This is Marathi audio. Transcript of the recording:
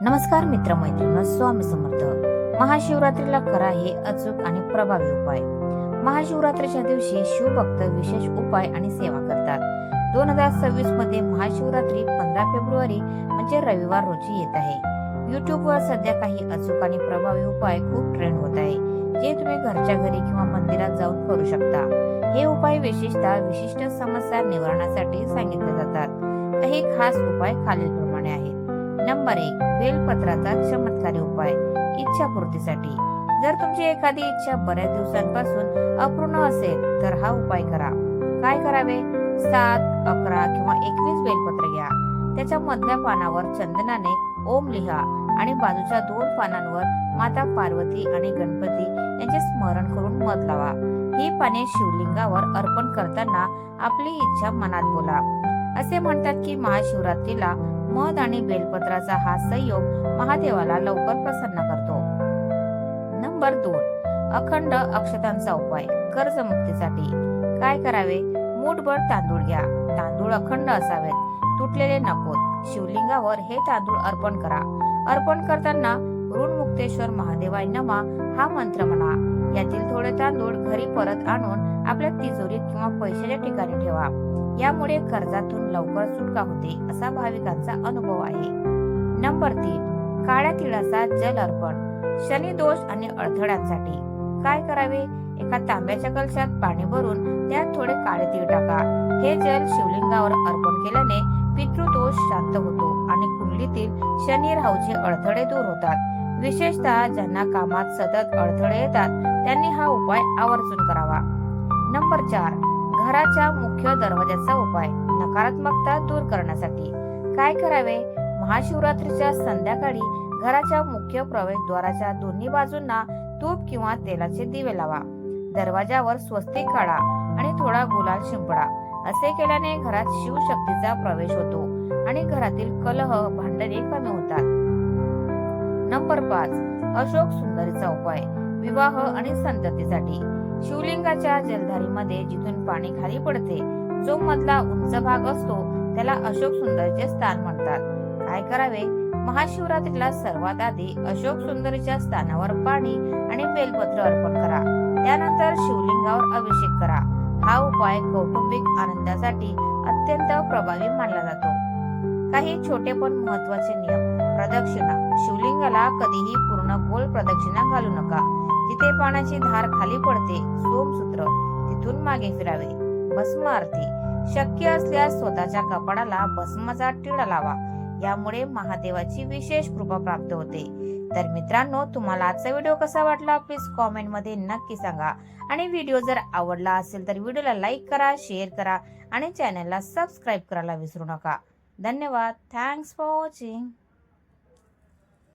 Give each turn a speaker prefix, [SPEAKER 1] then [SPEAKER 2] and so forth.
[SPEAKER 1] नमस्कार मित्रमैत्रिणी, स्वामी समर्थ. महाशिवरात्रीला करा हे अचूक आणि प्रभावी उपाय. महाशिवरात्रीच्या दिवशी शिवभक्त विशेष उपाय आणि सेवा करतात. 2026 मध्ये महाशिवरात्री 15 फेब्रुवारी म्हणजे रविवार रोजी येत आहे. युट्यूबवर सध्या काही अचूक आणि प्रभावी उपाय खूप ट्रेंड होत आहे, जे तुम्ही घरच्या घरी किंवा मंदिरात जाऊन करू शकता. हे उपाय विशेषतः विशिष्ट समस्या निवारणासाठी सांगितले जातात. काही खास उपाय खालीलप्रमाणे आहेत. नंबर 1. बेलपत्राचा चमत्कारी उपाय. इच्छापूर्तीसाठी. जर तुमची एखादी इच्छा बऱ्याच दिवसांपासून अपूर्ण असेल तर हा उपाय करा. काय करावे? 7, 11 किंवा 21 बेलपत्र घ्या. त्याच्या मधल्या पानावर चंदनाने ओम लिहा आणि बाजूच्या 2 पानांवर माता पार्वती आणि गणपती यांचे स्मरण करून मध लावा. ही पाने शिवलिंगावर अर्पण करताना आपली इच्छा मनात बोला. असे म्हणतात की महाशिवरात्रीला मध आणि बेलपत्राचा हा संयोग महादेवाला लवकर प्रसन्न करतो. नंबर 2. अखंड अक्षतांचा उपाय. कर्जमुक्तीसाठी. काय करावे? मूठभर तांदूळ घ्या. तांदूळ अखंड असावेत, तुटलेले नकोत. शिवलिंगावर हे तांदूळ अर्पण करा. अर्पण करताना ऋणमुक्तेश्वर महादेवाय नमा हा मंत्र म्हणा. यातील थोडे तांदूळ घरी परत आणून आपल्या तिजोरीत किंवा पैशाच्या ठिकाणी ठेवा. यामुळे कर्जातून लवकर सुटका होते असा भाविकांचा अनुभव आहे. नंबर 3. काळ्या तिळाचा जल अर्पण. शनी दोष आणि अडथळ्यांसाठी. काय करावे? एका तांब्याच्या कलशात पाणी भरून त्यात थोडे काळे तीळ टाका. हे जल शिवलिंगावर अर्पण केल्याने पितृदोष शांत होतो आणि कुंडलीतील शनी राहूचे अडथळे दूर होतात. विशेषतः ज्यांना कामात सतत अडथळे येतात त्यांनी हा उपाय आवर्जून करावा. नंबर 4. घराच्या मुख्य दरवाजाचा उपाय. नकारात्मकता दूर करण्यासाठी. काय करावे? महाशिवरात्रीच्या संध्याकाळी घराच्या मुख्य प्रवेशद्वाराच्या दोन्ही बाजूंना तूप किंवा तेलाचे दिवे लावा. दरवाजावर स्वस्तिक काढा आणि थोडा गुलाल शिंपडा. असे केल्याने घरात शिवशक्तीचा प्रवेश होतो आणि घरातील कलह भांडणे कमी होतात. नंबर 5. अशोक सुंदरीचा उपाय. विवाह आणि संततीसाठी. शिवलिंगाच्या जलधारीमध्ये जिथून पाणी खाली पडते, जो मधला उंच भाग असतो त्याला अशोक सुंदरीचे स्थान म्हणतात. काय करावे? महाशिवरात्रीला सर्वात आधी अशोक सुंदरीच्या स्थानावर पाणी आणि बेलपत्र अर्पण करा. त्यानंतर शिवलिंगावर अभिषेक करा. हा उपाय कौटुंबिक आनंदासाठी अत्यंत प्रभावी मानला जातो. काही छोटे पण महत्वाचे नियम. प्रदक्षिणा. शिवलिंगाला कधीही पूर्ण गोल प्रदक्षिणा घालू नका. जिथे पाण्याची धार खाली पडते, सोमसूत्र, तिथून मागे फिरावे. भस्म आरती. शक्य असल्यास स्वतःच्या कपाळाला भस्माचा टिळा लावा. यामुळे महादेवाची विशेष कृपा प्राप्त होते. तर मित्रांनो, तुम्हाला आजचा व्हिडिओ कसा वाटला प्लीज कॉमेंट मध्ये नक्की सांगा. आणि व्हिडिओ जर आवडला असेल तर व्हिडिओला लाईक करा, शेअर करा आणि चॅनलला सबस्क्राईब करायला विसरू नका. धन्यवाद. Thanks for watching.